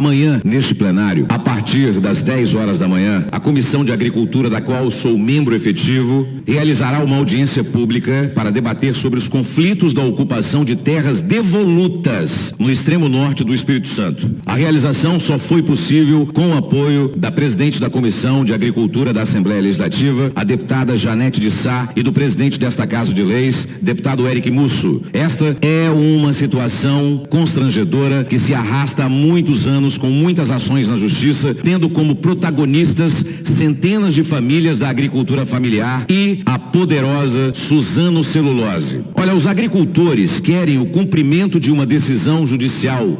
Amanhã, neste plenário, a partir das 10 horas da manhã, a Comissão de Agricultura, da qual sou membro efetivo, realizará uma audiência pública para debater sobre os conflitos da ocupação de terras devolutas no extremo norte do Espírito Santo. A realização só foi possível com o apoio da presidente da Comissão de Agricultura da Assembleia Legislativa, a deputada Janete de Sá, e do presidente desta Casa de Leis, deputado Eric Musso. Esta é uma situação constrangedora que se arrasta há muitos anos, com muitas ações na Justiça, tendo como protagonistas centenas de famílias da agricultura familiar e a poderosa Suzano Celulose. Olha, os agricultores querem o cumprimento de uma decisão judicial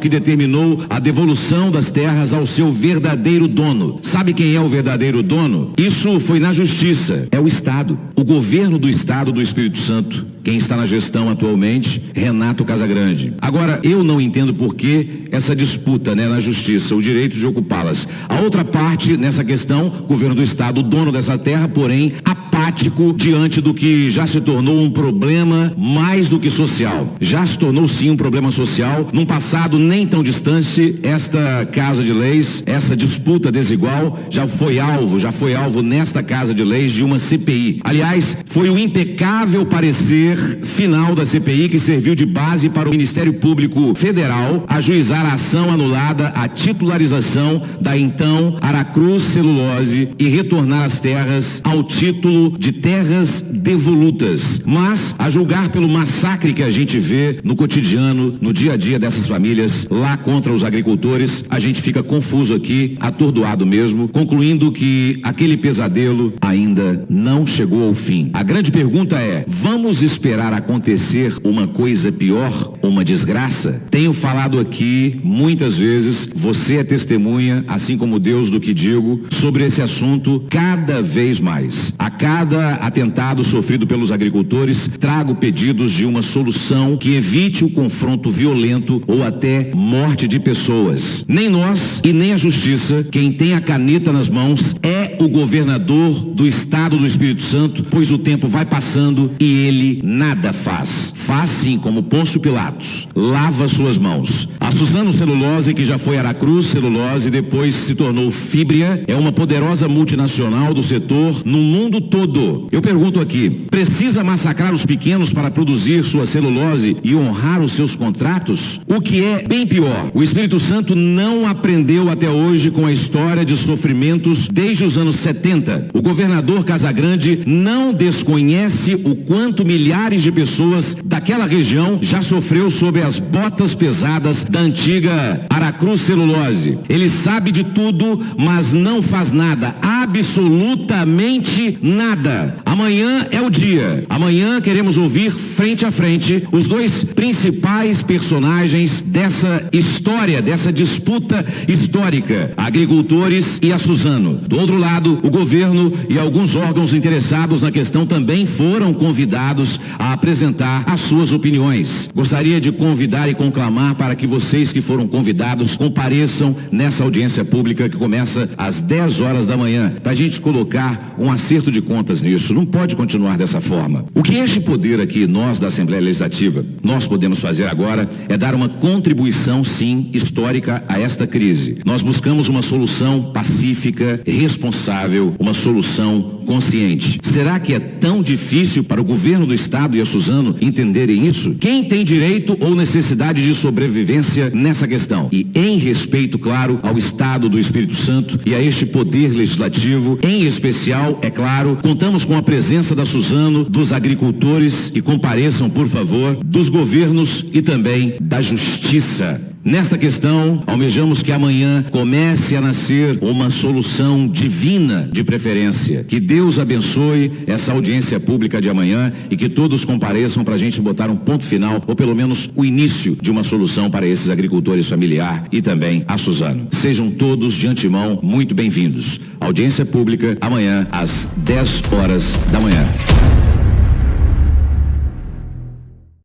que determinou a devolução das terras ao seu verdadeiro dono. Sabe quem é o verdadeiro dono? Isso foi na Justiça. É o Estado. O governo do Estado do Espírito Santo. Quem está na gestão atualmente, Renato Casagrande. Agora, eu não entendo por que essa disputa, na Justiça, o direito de ocupá-las. A outra parte nessa questão, governo do Estado, o dono dessa terra, porém, apático diante do que já se tornou um problema mais do que social. Já se tornou sim um problema social. Num passado nem tão distante, esta Casa de Leis, essa disputa desigual, já foi alvo nesta Casa de Leis de uma CPI. Aliás, foi o impecável parecer final da CPI que serviu de base para o Ministério Público Federal ajuizar a ação anulada à titularização da então Aracruz Celulose e retornar as terras ao título de terras devolutas. Mas, a julgar pelo massacre que a gente vê no cotidiano, no dia a dia dessas famílias, lá contra os agricultores, a gente fica confuso aqui, atordoado mesmo, concluindo que aquele pesadelo ainda não chegou ao fim. A grande pergunta é: vamos esperar acontecer uma coisa pior, uma desgraça? Tenho falado aqui muitas vezes, você é testemunha, assim como Deus, do que digo, sobre esse assunto cada vez mais. A cada atentado sofrido pelos agricultores, trago pedidos de uma solução que evite o confronto violento ou até morte de pessoas. Nem nós e nem a Justiça, quem tem a caneta nas mãos é o governador do Estado do Espírito Santo, pois o tempo vai passando e ele nada faz. Faz sim como Pôncio Pilatos, lava suas mãos. A Suzano Celulose, que já foi Aracruz Celulose e depois se tornou Fibria, é uma poderosa multinacional do setor no mundo todo. Eu pergunto aqui, precisa massacrar os pequenos para produzir sua celulose e honrar os seus contratos? O que é bem pior, o Espírito Santo não aprendeu até hoje com a história de sofrimentos desde os anos 70. O governador Casagrande não desconhece o quanto milhares de pessoas daquela região já sofreu sob as botas pesadas da antiga Aracruz Celulose. Ele sabe de tudo, mas não faz nada, absolutamente nada. Amanhã é o dia. Amanhã queremos ouvir frente a frente os dois principais personagens dessa história, dessa disputa histórica, agricultores e a Suzano. Do outro lado, o governo e alguns órgãos interessados na questão também foram convidados a apresentar as suas opiniões. Gostaria de convidar e conclamar para que vocês que foram convidados compareçam nessa audiência pública que começa às 10 horas da manhã, para a gente colocar um acerto de contas nisso. Não pode continuar dessa forma. O que este poder aqui, nós da Assembleia Legislativa, nós podemos fazer agora é dar uma contribuição, sim, histórica a esta crise. Nós buscamos uma solução pacífica, responsável, uma solução consciente. Será que é tão difícil para o governo do Estado e a Suzano entenderem isso? Quem tem direito ou necessidade de sobrevivência nessa questão? E em respeito, claro, ao Estado do Espírito Santo e a este poder legislativo, em especial, é claro, contamos com a presença da Suzano, dos agricultores, que compareçam, por favor, dos governos e também da Justiça. Nesta questão, almejamos que amanhã comece a nascer uma solução divina, de preferência. Que Deus abençoe essa audiência pública de amanhã e que todos compareçam para a gente botar um ponto final, ou pelo menos o início de uma solução para esses agricultores familiar e também a Suzano. Sejam todos de antemão muito bem-vindos. Audiência pública amanhã às 10 horas da manhã.